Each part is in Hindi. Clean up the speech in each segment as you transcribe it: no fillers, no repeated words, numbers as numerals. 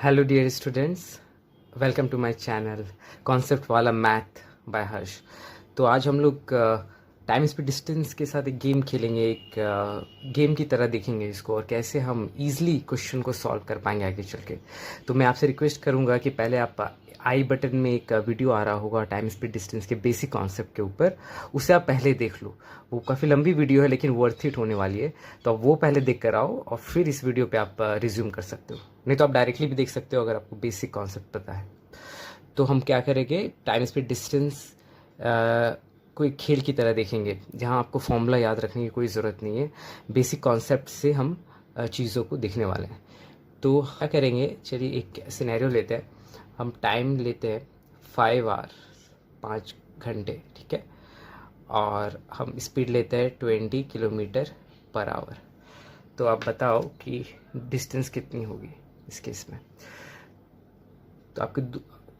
Hello dear students, welcome to my channel concept वाला मैथ बाय हर्ष। तो आज हम लोग टाइम स्पीड डिस्टेंस के साथ एक गेम खेलेंगे। एक गेम की तरह देखेंगे इसको और कैसे हम इजीली क्वेश्चन को सॉल्व कर पाएंगे आगे चल के। तो मैं आपसे रिक्वेस्ट करूंगा कि पहले आप आई बटन में एक वीडियो आ रहा होगा टाइम स्पीड डिस्टेंस के बेसिक कॉन्सेप्ट के ऊपर, उसे आप पहले देख लो। वो काफ़ी लंबी वीडियो है लेकिन वर्थ इट होने वाली है, तो आप वो पहले देख कर आओ और फिर इस वीडियो पे आप रिज्यूम कर सकते हो। नहीं तो आप डायरेक्टली भी देख सकते हो अगर आपको बेसिक कॉन्सेप्ट पता है। तो हम क्या करेंगे, टाइम स्पीड डिस्टेंस कोई खेल की तरह देखेंगे जहां आपको फॉर्मूला याद रखने की कोई ज़रूरत नहीं है। बेसिक कॉन्सेप्ट से हम चीज़ों को देखने वाले हैं। तो क्या करेंगे, चलिए एक सिनेरियो लेते हैं। हम टाइम लेते हैं 5 आवर, 5 घंटे, ठीक है। और हम स्पीड लेते हैं 20 किलोमीटर पर आवर। तो आप बताओ कि डिस्टेंस कितनी होगी इस केस में। तो आपकी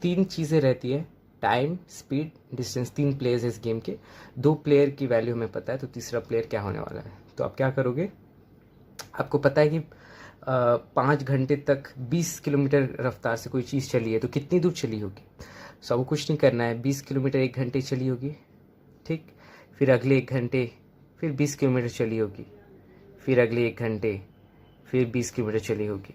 तीन चीज़ें रहती है, टाइम, स्पीड, डिस्टेंस। तीन प्लेयर्स है इस गेम के, 2 प्लेयर की वैल्यू हमें पता है, तो तीसरा प्लेयर क्या होने वाला है। तो आप क्या करोगे, आपको पता है कि 5 घंटे तक 20 किलोमीटर रफ्तार से कोई चीज़ चली है, तो कितनी दूर चली होगी। सो आपको कुछ नहीं करना है, 20 किलोमीटर 1 घंटे चली होगी, ठीक। फिर अगले 1 घंटे फिर 20 किलोमीटर चली होगी, फिर अगले 1 घंटे फिर 20 किलोमीटर चली होगी।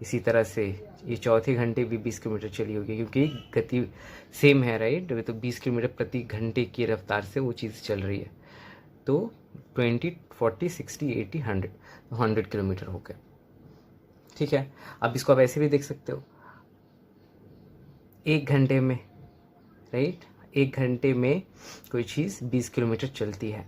इसी तरह से ये चौथे घंटे भी 20 किलोमीटर चली होगी, क्योंकि गति सेम है, राइट। तो 20 किलोमीटर प्रति घंटे की रफ्तार से वो चीज़ चल रही है। तो 20, 40, 60, 80, 100, 100 किलोमीटर हो गए, ठीक है। अब इसको आप ऐसे भी देख सकते हो, 1 घंटे में, राइट, 1 घंटे में कोई चीज़ 20 किलोमीटर चलती है,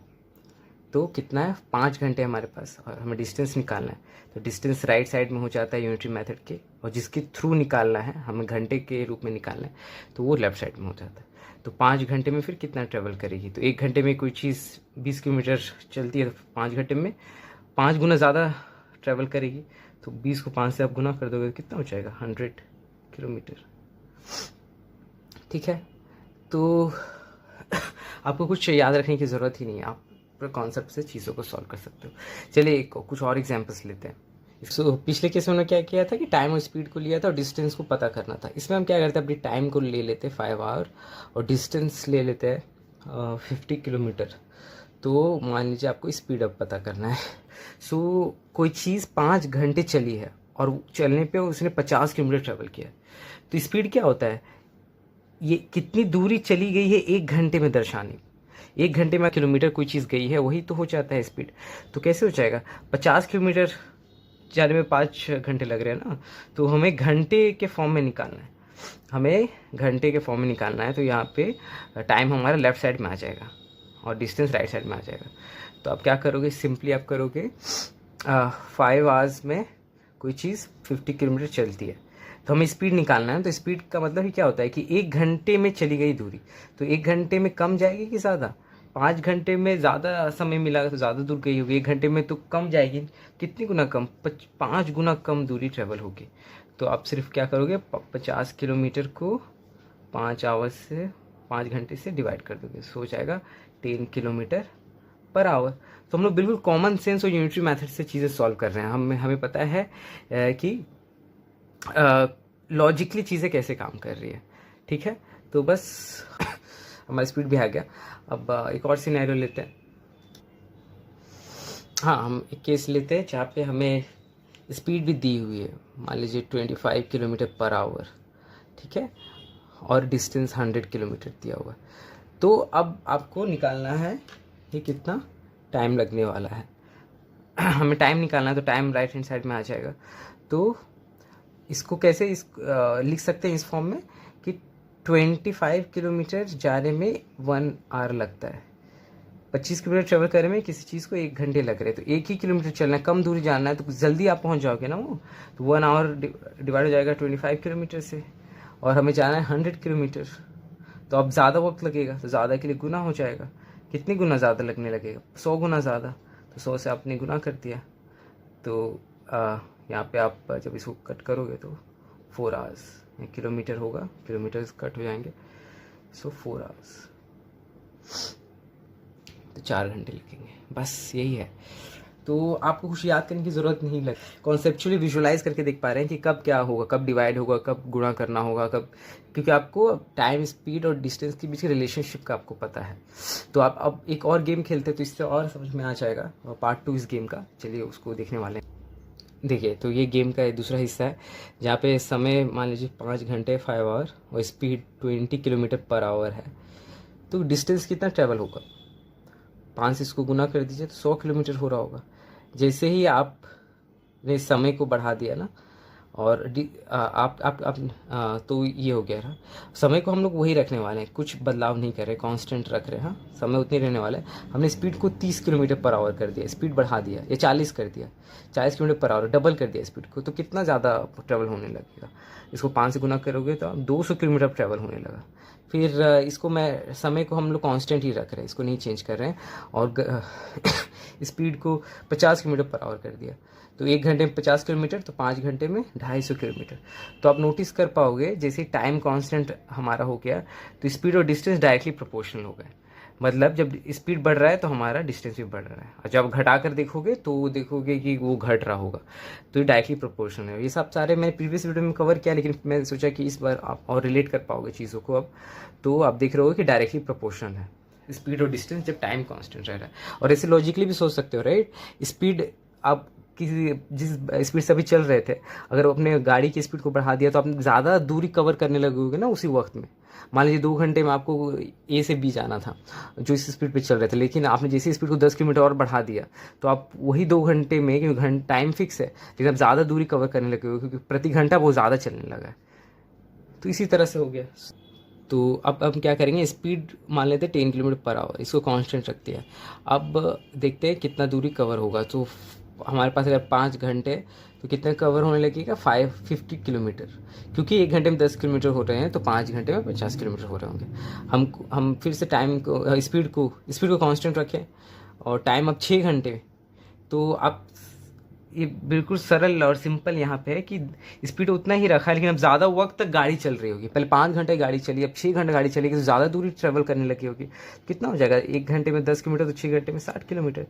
तो कितना है, 5 घंटे हमारे पास, और हमें डिस्टेंस निकालना है। तो डिस्टेंस राइट साइड में हो जाता है यूनिटरी मेथड के, और जिसके थ्रू निकालना है, हमें घंटे के रूप में निकालना है, तो वो लेफ्ट साइड में हो जाता है। तो 5 घंटे में फिर कितना ट्रेवल करेगी, तो 1 घंटे में कोई चीज़ 20 किलोमीटर चलती है, तो 5 घंटे में 5 गुना ज़्यादा ट्रेवल करेगी। तो 20 को 5 से आप गुना कर दोगे तो कितना हो जाएगा, 100 किलोमीटर, ठीक है। तो आपको कुछ याद रखने की ज़रूरत ही नहीं है, आप कॉन्सेप्ट से चीज़ों को सॉल्व कर सकते हो। चलिए कुछ और एग्जांपल्स लेते हैं। सो पिछले केस में उन्होंने क्या किया था कि टाइम और स्पीड को लिया था और डिस्टेंस को पता करना था। इसमें हम क्या करते हैं, अपनी टाइम को ले लेते हैं 5 आवर और डिस्टेंस ले लेते हैं 50 किलोमीटर। तो मान लीजिए आपको स्पीड अब पता करना है। सो कोई चीज़ 5 घंटे चली है और चलने पे उसने 50 किलोमीटर ट्रेवल किया है। तो स्पीड क्या होता है, ये कितनी दूरी चली गई है 1 घंटे में दर्शानी। 1 घंटे में किलोमीटर कोई चीज़ गई है, वही तो हो जाता है स्पीड। तो कैसे हो जाएगा, 50 किलोमीटर जाने में 5 घंटे लग रहे हैं ना, तो हमें घंटे के फॉर्म में निकालना है, हमें घंटे के फॉर्म में निकालना है। तो यहाँ पे टाइम हमारा लेफ्ट साइड में आ जाएगा और डिस्टेंस राइट साइड में आ जाएगा। तो आप क्या करोगे, सिंपली आप करोगे 5 आवर्स में कोई चीज़ 50 किलोमीटर चलती है, तो हमें स्पीड निकालना है। तो स्पीड का मतलब ही क्या होता है कि 1 घंटे में चली गई दूरी, तो 1 घंटे में कम जाएगी कि ज़्यादा। 5 घंटे में ज़्यादा समय मिला तो ज़्यादा दूर गई होगी, 1 घंटे में तो कम जाएगी। कितनी गुना कम, 5 गुना कम दूरी ट्रेवल होगी। तो आप सिर्फ क्या करोगे, 50 किलोमीटर को 5 आवर्स से 5 घंटे से डिवाइड कर दोगे, सो हो जाएगा 10 किलोमीटर पर आवर। तो हम लोग बिल्कुल कॉमन सेंस और यूनिटरी मेथड से चीज़ें सॉल्व कर रहे हैं। हमें पता है कि लॉजिकली चीज़ें कैसे काम कर रही है, ठीक है। तो बस हमारा स्पीड भी आ गया। अब एक और सिनेरियो लेते हैं। हाँ, हम एक केस लेते हैं जहाँ पे हमें स्पीड भी दी हुई है, मान लीजिए 25 किलोमीटर पर आवर, ठीक है, और डिस्टेंस 100 किलोमीटर दिया हुआ है। तो अब आपको निकालना है कि कितना टाइम लगने वाला है। हमें टाइम निकालना है, तो टाइम राइट हैंड साइड में आ जाएगा। तो इसको कैसे लिख सकते हैं इस फॉर्म में कि 25 किलोमीटर जाने में 1 आवर लगता है, 25 किलोमीटर ट्रेवल करने में किसी चीज़ को 1 घंटे लग रहे हैं। तो 1 ही किलोमीटर चलना है, कम दूरी जाना है, तो जल्दी आप पहुंच जाओगे ना वो। तो 1 आवर डिवाइड हो जाएगा 25 किलोमीटर से, और हमें जाना है 100 किलोमीटर। तो अब ज़्यादा वक्त लगेगा, तो ज़्यादा के लिए गुना हो जाएगा। कितनी गुना ज़्यादा लगने लगेगा, 100 गुना ज़्यादा। तो 100 से आपने गुना कर दिया। तो यहाँ पे आप जब इसको कट करोगे तो 4 आवर्स, किलोमीटर होगा, किलोमीटर्स कट हो जाएंगे, सो 4 आवर्स, तो 4 घंटे लगेंगे, बस यही है। तो आपको कुछ याद करने की ज़रूरत नहीं लग, कॉन्सेप्चुअली विजुअलाइज करके देख पा रहे हैं कि कब क्या होगा, कब डिवाइड होगा, कब गुणा करना होगा, कब, क्योंकि आपको टाइम, स्पीड और डिस्टेंस के बीच के रिलेशनशिप का आपको पता है। तो आप अब एक और गेम खेलते हैं तो इससे और समझ में आ जाएगा, और पार्ट 2 इस गेम का, चलिए उसको देखने वाले हैं। देखिए, तो ये गेम का दूसरा हिस्सा है जहाँ पे समय मान लीजिए 5 घंटे 5 आवर और स्पीड 20 किलोमीटर पर आवर है। तो डिस्टेंस कितना ट्रैवल होगा, 5 से इसको गुना कर दीजिए तो 100 किलोमीटर हो रहा होगा। जैसे ही आपने समय को बढ़ा दिया ना, और तो ये हो गया। समय को हम लोग वही रखने वाले हैं, कुछ बदलाव नहीं कर रहे, कांस्टेंट रख रहे हैं। हाँ, समय उतने रहने वाला है। हमने स्पीड को 30 किलोमीटर पर आवर कर दिया, स्पीड बढ़ा दिया, या 40 कर दिया, 40 किलोमीटर पर आवर डबल कर दिया स्पीड को, तो कितना ज़्यादा ट्रैवल होने लगेगा। इसको 5 से गुना करोगे तो 200 किलोमीटर ट्रैवल होने लगा। फिर इसको मैं, समय को हम लोग कांस्टेंट ही रख रहे हैं, इसको नहीं चेंज कर रहे हैं, और स्पीड को 50 किलोमीटर पर आवर कर दिया। तो 1 घंटे में 50 किलोमीटर, तो 5 घंटे में 250 किलोमीटर। तो आप नोटिस कर पाओगे जैसे टाइम कांस्टेंट हमारा हो गया तो स्पीड और डिस्टेंस डायरेक्टली प्रोपोर्शनल हो गए। मतलब जब स्पीड बढ़ रहा है तो हमारा डिस्टेंस भी बढ़ रहा है, और जब घटा कर देखोगे तो देखोगे कि वो घट रहा होगा। तो ये डायरेक्टली प्रोपोर्शनल है। ये सब सारे मैंने प्रीवियस वीडियो में कवर किया, लेकिन मैं सोचा कि इस बार आप और रिलेट कर पाओगे चीज़ों को अब। तो आप देख रहे हो कि डायरेक्टली प्रोपोर्शनल है स्पीड और डिस्टेंस जब टाइम कांस्टेंट रह रहा है। और ऐसे लॉजिकली भी सोच सकते हो, राइट। स्पीड आप किसी जिस स्पीड से अभी चल रहे थे, अगर अपने गाड़ी की स्पीड को बढ़ा दिया तो आप ज़्यादा दूरी कवर करने लगोगे ना उसी वक्त में। मान लीजिए 2 घंटे में आपको ए से बी जाना था जो इस स्पीड पे चल रहे थे, लेकिन आपने जैसे स्पीड को 10 किलोमीटर और बढ़ा दिया तो आप वही 2 घंटे में, क्योंकि टाइम फिक्स है, लेकिन आप ज़्यादा दूरी कवर करने लगे क्योंकि प्रति घंटा वो ज़्यादा चलने लगा है। तो इसी तरह से हो गया। तो अब हम क्या करेंगे, स्पीड मान लेते हैं 10 किलोमीटर पर आवर, इसको कांस्टेंट रखते हैं। अब देखते हैं कितना दूरी कवर होगा। तो हमारे पास अगर 5 घंटे तो कितना कवर होने लगेगा, 550 किलोमीटर, क्योंकि 1 घंटे में 10 किलोमीटर हो रहे हैं तो 5 घंटे में 50 किलोमीटर हो रहे होंगे। हम फिर से टाइम को, स्पीड को कांस्टेंट रखें, और टाइम अब 6 घंटे। तो आप ये बिल्कुल सरल और सिंपल यहाँ पे है कि स्पीड उतना ही रखा है, लेकिन अब ज़्यादा वक्त तक गाड़ी चल रही होगी। पहले 5 घंटे गाड़ी चली, अब 6 घंटे गाड़ी चलेगी, तो ज़्यादा दूरी ट्रेवल करने लगी होगी। कितना हो जाएगा, 1 घंटे में 10 किलोमीटर तो 6 घंटे में 60 किलोमीटर।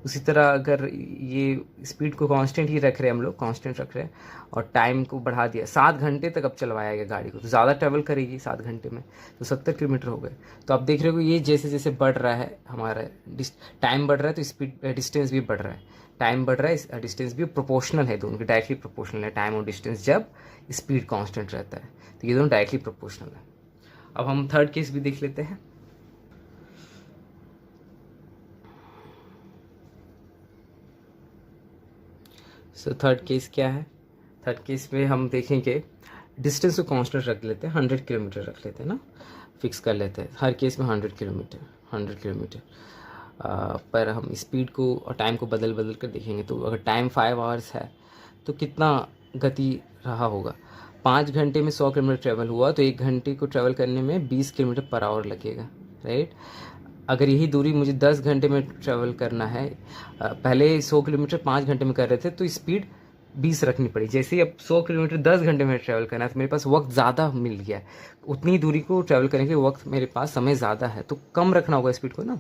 उसी तरह अगर ये स्पीड को कांस्टेंट ही रख रहे हैं, हम लोग कांस्टेंट रख रहे हैं, और टाइम को बढ़ा दिया, 7 घंटे तक अब चलवाया गया गाड़ी को, तो ज़्यादा ट्रैवल करेगी 7 घंटे में, तो 70 किलोमीटर हो गए। तो आप देख रहे हो ये जैसे जैसे बढ़ रहा है हमारा टाइम बढ़ रहा है तो स्पीड डिस्टेंस भी बढ़ रहा है। टाइम बढ़ रहा है, डिस्टेंस भी प्रोपोर्शनल है, दोनों की डायरेक्टली प्रोपोर्शनल है। टाइम और डिस्टेंस जब स्पीड कांस्टेंट रहता है तो ये दोनों डायरेक्टली प्रोपोर्शनल है। अब हम थर्ड केस भी देख लेते हैं। सो थर्ड केस क्या है, थर्ड केस में हम देखेंगे डिस्टेंस को कांस्टेंट रख लेते हैं, 100 किलोमीटर रख लेते हैं ना, फिक्स कर लेते हैं हर केस में 100 किलोमीटर। पर हम स्पीड को और टाइम को बदल बदल कर देखेंगे। तो अगर टाइम 5 आवर्स है तो कितना गति रहा होगा, 5 घंटे में 100 किलोमीटर ट्रैवल हुआ तो 1 घंटे को ट्रैवल करने में 20 किलोमीटर पर आवर लगेगा, राइट। अगर यही दूरी मुझे 10 घंटे में ट्रैवल करना है, पहले 100 किलोमीटर 5 घंटे में कर रहे थे तो स्पीड 20 रखनी पड़ी। जैसे ही अब 100 किलोमीटर 10 घंटे में ट्रैवल करना है तो मेरे पास वक्त ज़्यादा मिल गया है, उतनी दूरी को ट्रैवल करने के वक्त मेरे पास समय ज़्यादा है, तो कम रखना होगा स्पीड को ना।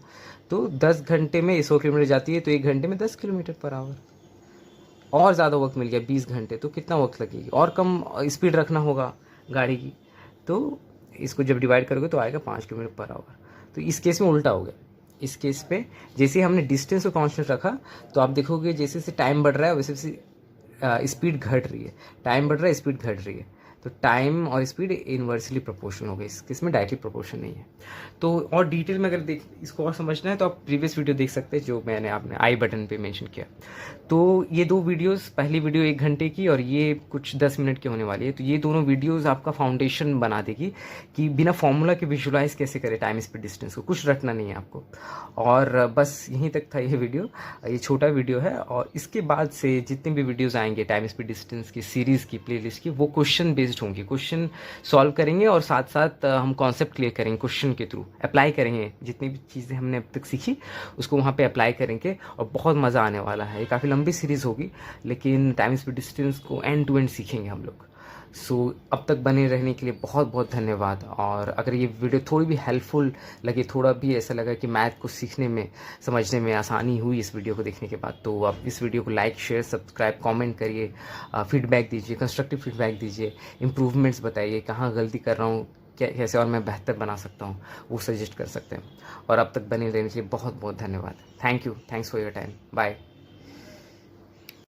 तो 10 घंटे में 100 किलोमीटर जाती है तो 1 घंटे में 10 किलोमीटर पर आवर, और ज़्यादा वक्त मिल गया 20 घंटे, तो कितना वक्त लगेगी, और कम स्पीड रखना होगा गाड़ी की। तो इसको जब डिवाइड करोगे तो आएगा 5 किलोमीटर पर आवर। तो इस केस में उल्टा हो गया। इस केस पे जैसे हमने डिस्टेंस को कांस्टेंट रखा तो आप देखोगे जैसे जैसे टाइम बढ़ रहा है वैसे वैसे स्पीड घट रही है, टाइम बढ़ रहा है स्पीड घट रही है। तो टाइम और स्पीड इनवर्सली प्रोपोर्शनल हो गई, इसमें डायरेक्टली प्रोपोर्शन नहीं है। तो और डिटेल में अगर इसको और समझना है तो आप प्रीवियस वीडियो देख सकते हैं जो मैंने आपने आई बटन पे मेंशन किया। तो ये 2 वीडियोस, पहली वीडियो 1 घंटे की और ये कुछ 10 मिनट की होने वाली है। तो ये दोनों वीडियोस आपका फाउंडेशन बना देगी कि बिना फॉर्मूला के विजुलाइज कैसे करें टाइम स्पीड डिस्टेंस को, कुछ रटना नहीं है आपको। और बस यहीं तक था ये वीडियो, ये छोटा वीडियो है। और इसके बाद से जितने भी वीडियोज़ आएंगे टाइम स्पीड डिस्टेंस की सीरीज़ की प्लेलिस्ट की, वो क्वेश्चन बेस्ड होंगी, क्वेश्चन सॉल्व करेंगे और साथ साथ हम कॉन्सेप्ट क्लियर करेंगे, क्वेश्चन के थ्रू अप्लाई करेंगे। जितनी भी चीज़ें हमने अब तक सीखी उसको वहाँ पे अप्लाई करेंगे और बहुत मज़ा आने वाला है। ये काफ़ी लंबी सीरीज़ होगी लेकिन टाइम स्पीड डिस्टेंस को एंड टू एंड सीखेंगे हम लोग। सो अब तक बने रहने के लिए बहुत बहुत धन्यवाद। और अगर ये वीडियो थोड़ी भी हेल्पफुल लगे, थोड़ा भी ऐसा लगा कि मैथ को सीखने में, समझने में आसानी हुई इस वीडियो को देखने के बाद, तो आप इस वीडियो को लाइक, शेयर, सब्सक्राइब, कमेंट करिए, फीडबैक दीजिए, कंस्ट्रक्टिव फीडबैक दीजिए, इम्प्रूवमेंट्स बताइए, कहाँ गलती कर रहा हूँ, कैसे और मैं बेहतर बना सकता हूँ, वो सजेस्ट कर सकते हैं। और अब तक बने रहने के लिए बहुत बहुत धन्यवाद। Thank you, thanks for your time, bye.